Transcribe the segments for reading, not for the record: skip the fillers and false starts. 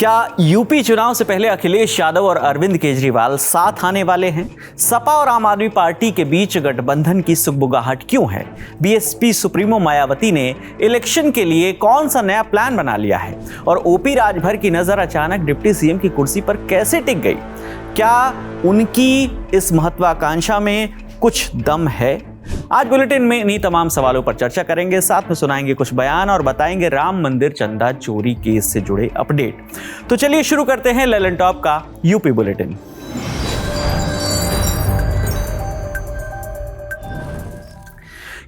क्या यूपी चुनाव से पहले अखिलेश यादव और अरविंद केजरीवाल साथ आने वाले हैं? सपा और आम आदमी पार्टी के बीच गठबंधन की सुगबुगाहट क्यों है? बीएसपी सुप्रीमो मायावती ने इलेक्शन के लिए कौन सा नया प्लान बना लिया है? और ओपी राजभर की नजर अचानक डिप्टी सीएम की कुर्सी पर कैसे टिक गई? क्या उनकी इस महत्वाकांक्षा में कुछ दम है? आज बुलेटिन में इन्हीं तमाम सवालों पर चर्चा करेंगे, साथ में सुनाएंगे कुछ बयान और बताएंगे राम मंदिर चंदा चोरी केस से जुड़े अपडेट। तो चलिए शुरू करते हैं ललन टॉप का यूपी बुलेटिन।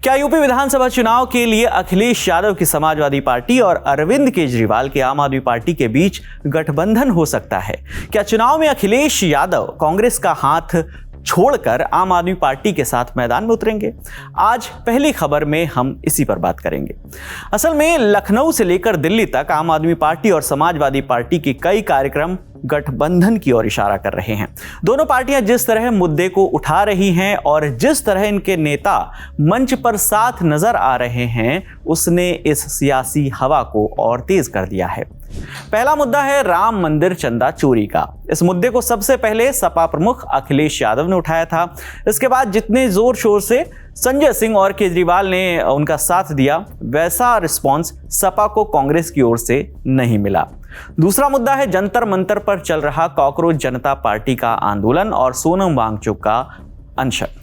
क्या यूपी विधानसभा चुनाव के लिए अखिलेश यादव की समाजवादी पार्टी और अरविंद केजरीवाल के आम आदमी पार्टी के बीच गठबंधन हो सकता है? क्या चुनाव में अखिलेश यादव कांग्रेस का हाथ छोड़कर आम आदमी पार्टी के साथ मैदान में उतरेंगे? आज पहली खबर में हम इसी पर बात करेंगे। असल में लखनऊ से लेकर दिल्ली तक आम आदमी पार्टी और समाजवादी पार्टी के कई कार्यक्रम गठबंधन की ओर इशारा कर रहे हैं। दोनों पार्टियां जिस तरह मुद्दे को उठा रही हैं और जिस तरह इनके नेता मंच पर साथ नजर आ रहे हैं, उसने इस सियासी हवा को और तेज कर दिया है। पहला मुद्दा है राम मंदिर चंदा चोरी का। इस मुद्दे को सबसे पहले सपा प्रमुख अखिलेश यादव ने उठाया था। इसके बाद जितने जोर शोर से संजय सिंह और केजरीवाल ने उनका साथ दिया, वैसा रिस्पांस सपा को कांग्रेस की ओर से नहीं मिला। दूसरा मुद्दा है जंतर मंतर पर चल रहा कॉकरोच जनता पार्टी का आंदोलन और सोनम वांगचुक का अनशन।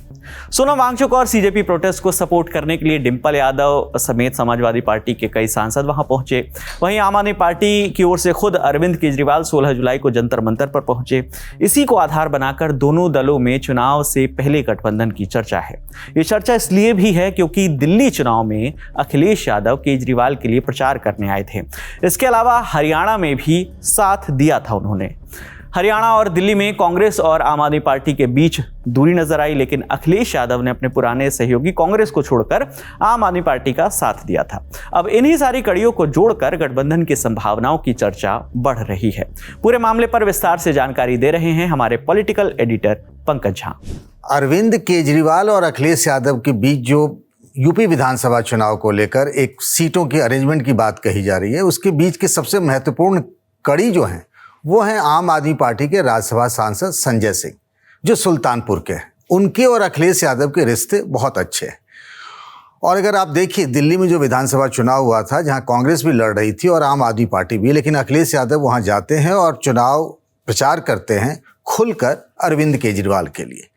सोनम वांगचुक और सीजेपी प्रोटेस्ट को सपोर्ट करने के लिए डिंपल यादव समेत समाजवादी पार्टी के कई सांसद वहां पहुंचे। वहीं आम आदमी पार्टी की ओर से खुद अरविंद केजरीवाल 16 जुलाई को जंतर मंतर पर पहुंचे। इसी को आधार बनाकर दोनों दलों में चुनाव से पहले गठबंधन की चर्चा है। ये चर्चा इसलिए भी है क्योंकि दिल्ली चुनाव में अखिलेश यादव केजरीवाल के लिए प्रचार करने आए थे। इसके अलावा हरियाणा में भी साथ दिया था उन्होंने। हरियाणा और दिल्ली में कांग्रेस और आम आदमी पार्टी के बीच दूरी नजर आई, लेकिन अखिलेश यादव ने अपने पुराने सहयोगी कांग्रेस को छोड़कर आम आदमी पार्टी का साथ दिया था। अब इन्हीं सारी कड़ियों को जोड़कर गठबंधन की संभावनाओं की चर्चा बढ़ रही है। पूरे मामले पर विस्तार से जानकारी दे रहे हैं हमारे पॉलिटिकल एडिटर पंकज झा। अरविंद केजरीवाल और अखिलेश यादव के बीच जो यूपी विधानसभा चुनाव को लेकर एक सीटों की अरेंजमेंट की बात कही जा रही है, उसके बीच के सबसे महत्वपूर्ण कड़ी जो है वो हैं आम आदमी पार्टी के राज्यसभा सांसद संजय सिंह, जो सुल्तानपुर के हैं। उनके और अखिलेश यादव के रिश्ते बहुत अच्छे हैं। और अगर आप देखिए दिल्ली में जो विधानसभा चुनाव हुआ था, जहां कांग्रेस भी लड़ रही थी और आम आदमी पार्टी भी, लेकिन अखिलेश यादव वहां जाते हैं और चुनाव प्रचार करते हैं खुलकर अरविंद केजरीवाल के लिए।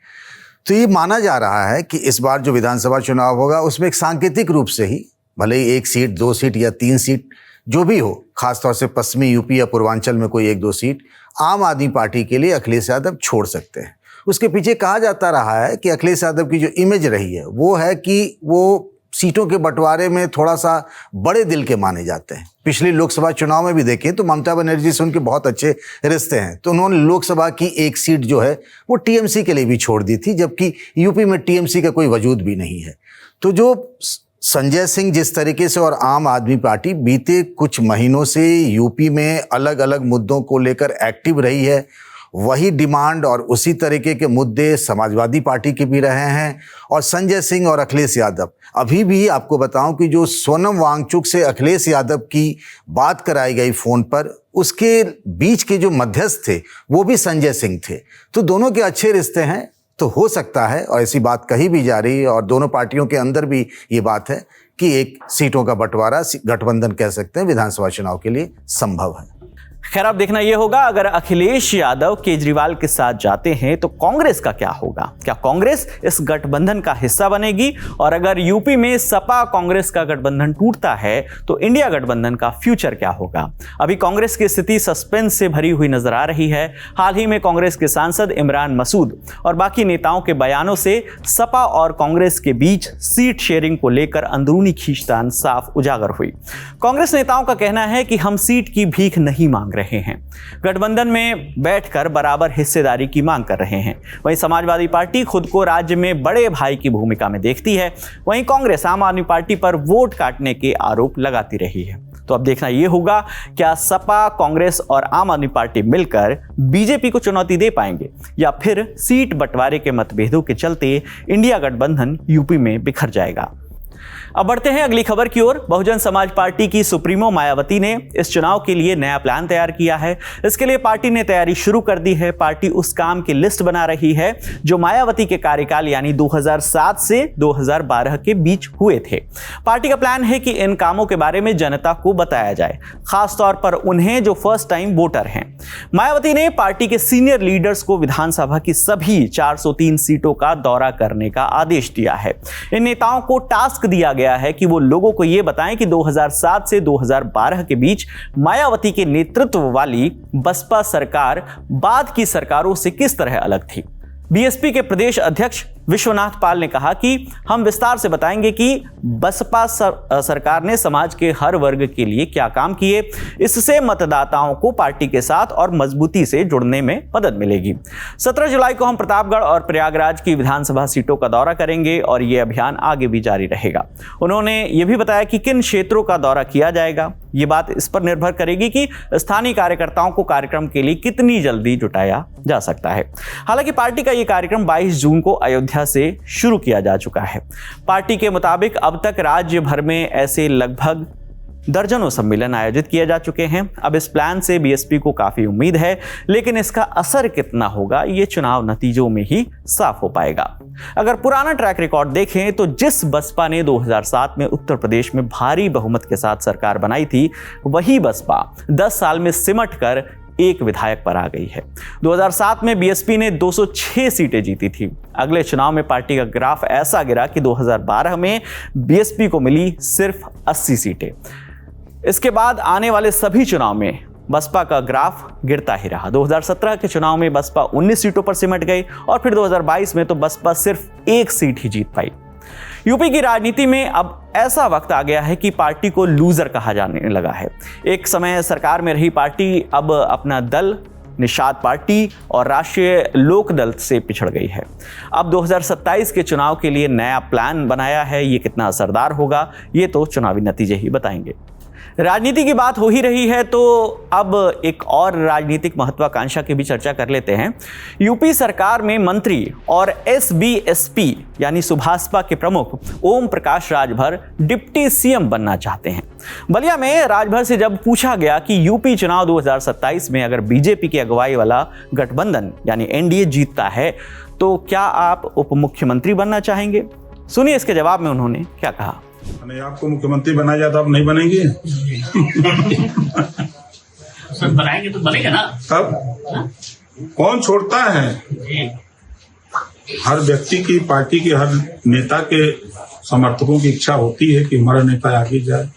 तो ये माना जा रहा है कि इस बार जो विधानसभा चुनाव होगा उसमें एक सांकेतिक रूप से ही, भले ही 1 सीट 2 सीट या 3 सीट जो भी हो, खासतौर से पश्चिमी यूपी या पूर्वांचल में कोई 1-2 सीट आम आदमी पार्टी के लिए अखिलेश यादव छोड़ सकते हैं। उसके पीछे कहा जाता रहा है कि अखिलेश यादव की जो इमेज रही है वो है कि वो सीटों के बंटवारे में थोड़ा सा बड़े दिल के माने जाते हैं। पिछले लोकसभा चुनाव में भी देखें तो ममता बनर्जी से उनके बहुत अच्छे रिश्ते हैं, तो उन्होंने लोकसभा की 1 सीट जो है वो टीएमसी के लिए भी छोड़ दी थी, जबकि यूपी में टीएमसी का कोई वजूद भी नहीं है। तो जो संजय सिंह जिस तरीके से और आम आदमी पार्टी बीते कुछ महीनों से यूपी में अलग अलग मुद्दों को लेकर एक्टिव रही है, वही डिमांड और उसी तरीके के मुद्दे समाजवादी पार्टी के भी रहे हैं। और संजय सिंह और अखिलेश यादव, अभी भी आपको बताऊं कि जो सोनम वांगचुक से अखिलेश यादव की बात कराई गई फ़ोन पर, उसके बीच के जो मध्यस्थ थे वो भी संजय सिंह थे। तो दोनों के अच्छे रिश्ते हैं। तो हो सकता है, और ऐसी बात कही भी जा रही है और दोनों पार्टियों के अंदर भी ये बात है कि 1 सीटों का बंटवारा, गठबंधन कह सकते हैं, विधानसभा चुनाव के लिए संभव है। खैर, अब देखना यह होगा अगर अखिलेश यादव केजरीवाल के साथ जाते हैं तो कांग्रेस का क्या होगा? क्या कांग्रेस इस गठबंधन का हिस्सा बनेगी? और अगर यूपी में सपा कांग्रेस का गठबंधन टूटता है तो इंडिया गठबंधन का फ्यूचर क्या होगा? अभी कांग्रेस की स्थिति सस्पेंस से भरी हुई नजर आ रही है। हाल ही में कांग्रेस के सांसद इमरान मसूद और बाकी नेताओं के बयानों से सपा और कांग्रेस के बीच सीट शेयरिंग को लेकर अंदरूनी खींचतान साफ उजागर हुई। कांग्रेस नेताओं का कहना है कि हम सीट की भीख नहीं मांग रहे हैं, गठबंधन में बैठकर बराबर हिस्सेदारी की मांग कर रहे हैं। वहीं समाजवादी पार्टी खुद को राज्य में बड़े भाई की भूमिका में देखती है। वहीं कांग्रेस आम आदमी पार्टी पर वोट काटने के आरोप लगाती रही है। तो अब देखना यह होगा क्या सपा, कांग्रेस और आम आदमी पार्टी मिलकर बीजेपी को चुनौती दे पाएंगे या फिर सीट बंटवारे के मतभेदों के चलते इंडिया गठबंधन यूपी में बिखर जाएगा। अब बढ़ते हैं अगली खबर की ओर। बहुजन समाज पार्टी की सुप्रीमो मायावती ने इस चुनाव के लिए नया प्लान तैयार किया है। इसके लिए पार्टी ने तैयारी शुरू कर दी है। पार्टी उस काम की लिस्ट बना रही है जो मायावती के कार्यकाल यानी 2007 से 2012 के बीच हुए थे। पार्टी का प्लान है कि इन कामों के बारे में जनता को बताया जाए, खासतौर पर उन्हें जो फर्स्ट टाइम वोटर हैं। मायावती ने पार्टी के सीनियर लीडर्स को विधानसभा की सभी 403 सीटों का दौरा करने का आदेश दिया है। इन नेताओं को टास्क दिया गया है कि वो लोगों को यह बताएं कि 2007 से 2012 के बीच मायावती के नेतृत्व वाली बसपा सरकार बाद की सरकारों से किस तरह अलग थी। बीएसपी के प्रदेश अध्यक्ष विश्वनाथ पाल ने कहा कि हम विस्तार से बताएंगे कि बसपा सरकार ने समाज के हर वर्ग के लिए क्या काम किए। इससे मतदाताओं को पार्टी के साथ और मजबूती से जुड़ने में मदद मिलेगी। 17 जुलाई को हम प्रतापगढ़ और प्रयागराज की विधानसभा सीटों का दौरा करेंगे और यह अभियान आगे भी जारी रहेगा। उन्होंने यह भी बताया कि किन क्षेत्रों का दौरा किया जाएगा। ये बात इस पर निर्भर करेगी कि स्थानीय कार्यकर्ताओं को कार्यक्रम के लिए कितनी जल्दी जुटाया जा सकता है। हालांकि पार्टी का यह कार्यक्रम 22 जून को अयोध्या से शुरू किया जा चुका है। पार्टी के मुताबिक अब तक राज्य भर में ऐसे लगभग दर्जनों सम्मेलन आयोजित किए जा चुके हैं। अब इस प्लान से बीएसपी को काफी उम्मीद है, लेकिन इसका असर कितना होगा ये चुनाव नतीजों में ही साफ हो पाएगा। अगर पुराना ट्रैक रिकॉर्ड देखें तो जिस बसपा ने 2007 में उत्तर प्रदेश में भारी बहुमत के साथ सरकार बनाई थी, वही बसपा 10 साल में सिमट कर एक विधायक पर आ गई है। 2007 में बीएसपी ने 206 सीटें जीती थी। अगले चुनाव में पार्टी का ग्राफ ऐसा गिरा कि 2012 में बीएसपी को मिली सिर्फ 80 सीटें। इसके बाद आने वाले सभी चुनाव में बसपा का ग्राफ गिरता ही रहा। 2017 के चुनाव में बसपा 19 सीटों पर सिमट गई और फिर 2022 में तो बसपा सिर्फ 1 सीट ही जीत पाई। यूपी की राजनीति में अब ऐसा वक्त आ गया है कि पार्टी को लूजर कहा जाने लगा है। एक समय सरकार में रही पार्टी अब अपना दल निषाद पार्टी और राष्ट्रीय लोक दल से पिछड़ गई है। अब 2027 के चुनाव के लिए नया प्लान बनाया है। ये कितना असरदार होगा ये तो चुनावी नतीजे ही बताएंगे। राजनीति की बात हो ही रही है तो अब एक और राजनीतिक महत्वाकांक्षा की भी चर्चा कर लेते हैं। यूपी सरकार में मंत्री और एसबीएसपी यानी सुभाषपा के प्रमुख ओम प्रकाश राजभर डिप्टी सीएम बनना चाहते हैं। बलिया में राजभर से जब पूछा गया कि यूपी चुनाव 2027 में अगर बीजेपी की अगुवाई वाला गठबंधन यानी एनडीए जीतता है तो क्या आप उप मुख्यमंत्री बनना चाहेंगे? सुनिए इसके जवाब में उन्होंने क्या कहा। नहीं, आपको मुख्यमंत्री बनाया जाए तो आप नहीं बनेंगे? सर बनाएंगे तो बनेगा ना। अब कौन छोड़ता है? हर व्यक्ति की, पार्टी के हर नेता के समर्थकों की इच्छा होती है कि हमारा नेता आगे जाए।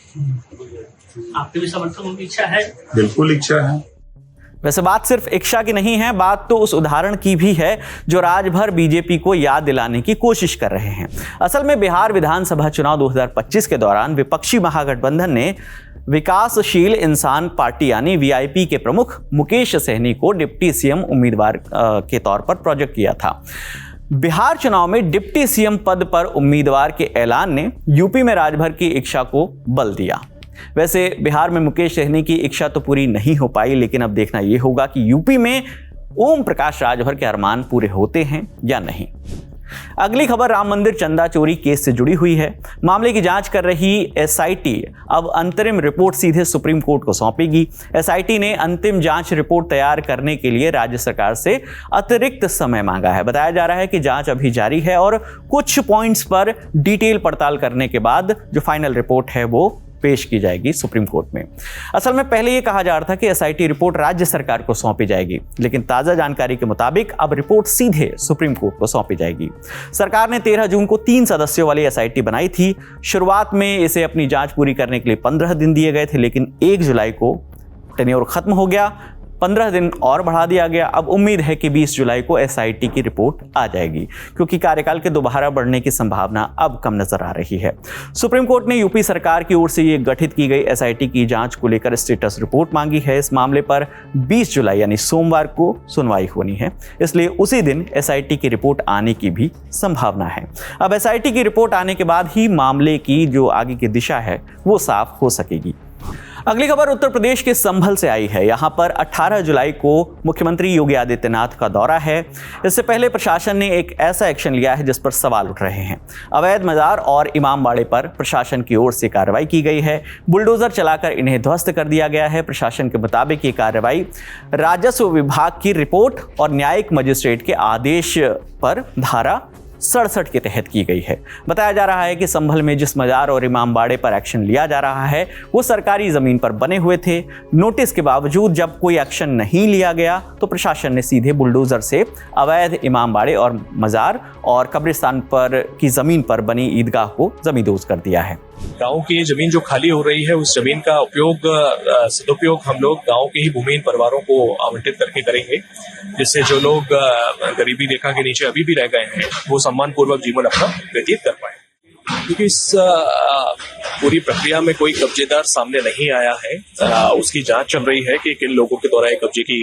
आपके भी समर्थकों की इच्छा है? बिल्कुल इच्छा है। वैसे बात सिर्फ इच्छा की नहीं है, बात तो उस उदाहरण की भी है जो राजभर बीजेपी को याद दिलाने की कोशिश कर रहे हैं। असल में बिहार विधानसभा चुनाव 2025 के दौरान विपक्षी महागठबंधन ने विकासशील इंसान पार्टी यानी वीआईपी के प्रमुख मुकेश सहनी को डिप्टी सीएम उम्मीदवार के तौर पर प्रोजेक्ट किया था। बिहार चुनाव में डिप्टी सीएम पद पर उम्मीदवार के ऐलान ने यूपी में राजभर की इच्छा को बल दिया। वैसे बिहार में मुकेश सहनी की इच्छा तो पूरी नहीं हो पाई, लेकिन अब देखना यह होगा कि यूपी में ओम प्रकाश राजभर के अरमान पूरे होते हैं या नहीं। अगली खबर राम मंदिर चंदा चोरी केस से जुड़ी हुई है। मामले की जांच कर रही एसआईटी अब अंतरिम रिपोर्ट सीधे सुप्रीम कोर्ट को सौंपेगी। एसआईटी ने अंतिम जांच रिपोर्ट तैयार करने के लिए राज्य सरकार से अतिरिक्त समय मांगा है। बताया जा रहा है कि जांच अभी जारी है और कुछ पॉइंट्स पर डिटेल पड़ताल करने के बाद जो फाइनल रिपोर्ट है वो पेश की जाएगी सुप्रीम कोर्ट में। असल में पहले ये कहा जा रहा था कि एसआईटी रिपोर्ट राज्य सरकार को सौंपी जाएगी, लेकिन ताजा जानकारी के मुताबिक अब रिपोर्ट सीधे सुप्रीम कोर्ट को सौंपी जाएगी। सरकार ने 13 जून को 3 सदस्यों वाली एसआईटी बनाई थी। शुरुआत में इसे अपनी जांच पूरी करने के लिए 15 दिन दिए गए थे, लेकिन 1 जुलाई को टेन्योर खत्म हो गया, 15 दिन और बढ़ा दिया गया। अब उम्मीद है कि 20 जुलाई को एसआईटी की रिपोर्ट आ जाएगी, क्योंकि कार्यकाल के दोबारा बढ़ने की संभावना अब कम नजर आ रही है। सुप्रीम कोर्ट ने यूपी सरकार की ओर से ये गठित की गई एसआईटी की जांच को लेकर स्टेटस रिपोर्ट मांगी है। इस मामले पर 20 जुलाई यानी सोमवार को सुनवाई होनी है, इसलिए उसी दिन एसआईटी की रिपोर्ट आने की भी संभावना है। अब एसआईटी की रिपोर्ट आने के बाद ही मामले की जो आगे की दिशा है वो साफ हो सकेगी। अगली खबर उत्तर प्रदेश के संभल से आई है। यहां पर 18 जुलाई को मुख्यमंत्री योगी आदित्यनाथ का दौरा है। इससे पहले प्रशासन ने एक ऐसा एक्शन लिया है जिस पर सवाल उठ रहे हैं। अवैध मजार और इमामबाड़े पर प्रशासन की ओर से कार्रवाई की गई है। बुलडोजर चलाकर इन्हें ध्वस्त कर दिया गया है। प्रशासन के मुताबिक ये कार्रवाई राजस्व विभाग की रिपोर्ट और न्यायिक मजिस्ट्रेट के आदेश पर धारा 67 के तहत की गई है। बताया जा रहा है कि संभल में जिस मजार और इमामबाड़े पर एक्शन लिया जा रहा है वो सरकारी जमीन पर बने हुए थे। नोटिस के बावजूद जब कोई एक्शन नहीं लिया गया तो प्रशासन ने सीधे बुलडोजर से अवैध इमामबाड़े और मजार और कब्रिस्तान पर की जमीन पर बनी ईदगाह को जमींदोज कर दिया है। गांव की जमीन जो खाली हो रही है उस जमीन का सदुपयोग हम लोग गांव के ही भूमिहीन परिवारों को आवंटित करके करेंगे, जिससे जो लोग गरीबी रेखा के नीचे अभी भी रह गए हैं वो सम्मान पूर्वक जीवन अपना व्यतीत कर पाए। क्योंकि इस पूरी प्रक्रिया में कोई कब्जेदार सामने नहीं आया है। उसकी जांच चल रही है कि किन लोगों के द्वारा कब्जे की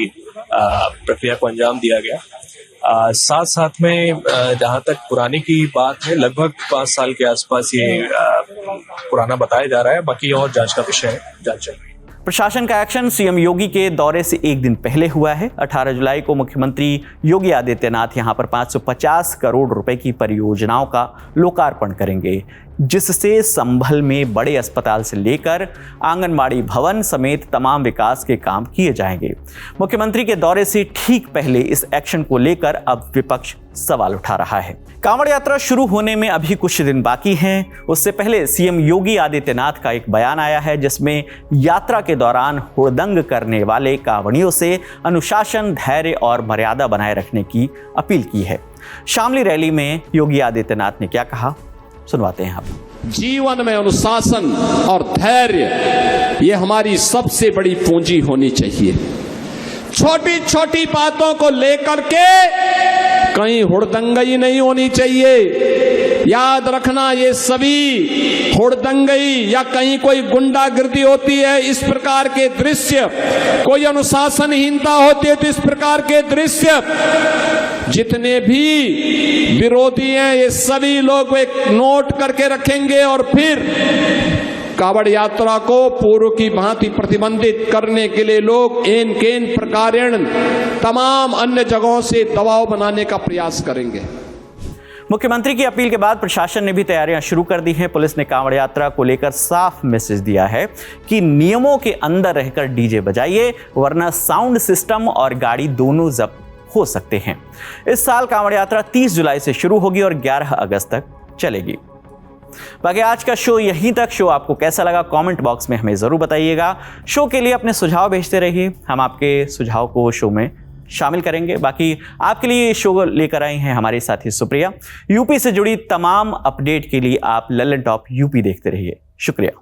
प्रक्रिया को अंजाम दिया गया। साथ साथ में जहां तक पुराने की बात है, लगभग 5 साल के आसपास ये पुराना बताया जा रहा है। बाकी और जांच का विषय है, जांच चल रही है। प्रशासन का एक्शन सीएम योगी के दौरे से एक दिन पहले हुआ है। 18 जुलाई को मुख्यमंत्री योगी आदित्यनाथ यहां पर 550 करोड़ रुपए की परियोजनाओं का लोकार्पण करेंगे, जिससे संभल में बड़े अस्पताल से लेकर आंगनबाड़ी भवन समेत तमाम विकास के काम किए जाएंगे। मुख्यमंत्री के दौरे से ठीक पहले इस एक्शन को लेकर अब विपक्ष सवाल उठा रहा है। कांवड़ यात्रा शुरू होने में अभी कुछ दिन बाकी हैं। उससे पहले सीएम योगी आदित्यनाथ का एक बयान आया है जिसमें यात्रा के दौरान हुड़दंग करने वाले कांवड़ियों से अनुशासन, धैर्य और मर्यादा बनाए रखने की अपील की है। शामली रैली में योगी आदित्यनाथ ने क्या कहा, सुनवाते हैं आप। जीवन में अनुशासन और धैर्य ये हमारी सबसे बड़ी पूंजी होनी चाहिए। छोटी छोटी बातों को लेकर के कहीं हुड़दंगई नहीं होनी चाहिए। याद रखना, ये सभी हुड़दंगई या कहीं कोई गुंडागिर्दी होती है, इस प्रकार के दृश्य, कोई अनुशासनहीनता होती है तो इस प्रकार के दृश्य जितने भी विरोधी हैं ये सभी लोग एक नोट करके रखेंगे और फिर कांवड़ यात्रा को पूर्व की भांति प्रतिबंधित करने के लिए लोग एन केन प्रकारेण तमाम अन्य जगहों से दबाव बनाने का प्रयास करेंगे। मुख्यमंत्री की अपील के बाद प्रशासन ने भी तैयारियां शुरू कर दी हैं। पुलिस ने कांवड़ यात्रा को लेकर साफ मैसेज दिया है कि नियमों के अंदर रहकर डीजे बजाइए, वरना साउंड सिस्टम और गाड़ी दोनों जब्त हो सकते हैं। इस साल कांवड़ यात्रा 30 जुलाई से शुरू होगी और 11 अगस्त तक चलेगी। बाकी आज का शो यहीं तक। शो आपको कैसा लगा कमेंट बॉक्स में हमें जरूर बताइएगा। शो के लिए अपने सुझाव भेजते रहिए, हम आपके सुझाव को शो में शामिल करेंगे। बाकी आपके लिए शो लेकर आई हैं हमारे साथी सुप्रिया। यूपी से जुड़ी तमाम अपडेट के लिए आप लल्लन टॉप यूपी देखते रहिए। शुक्रिया।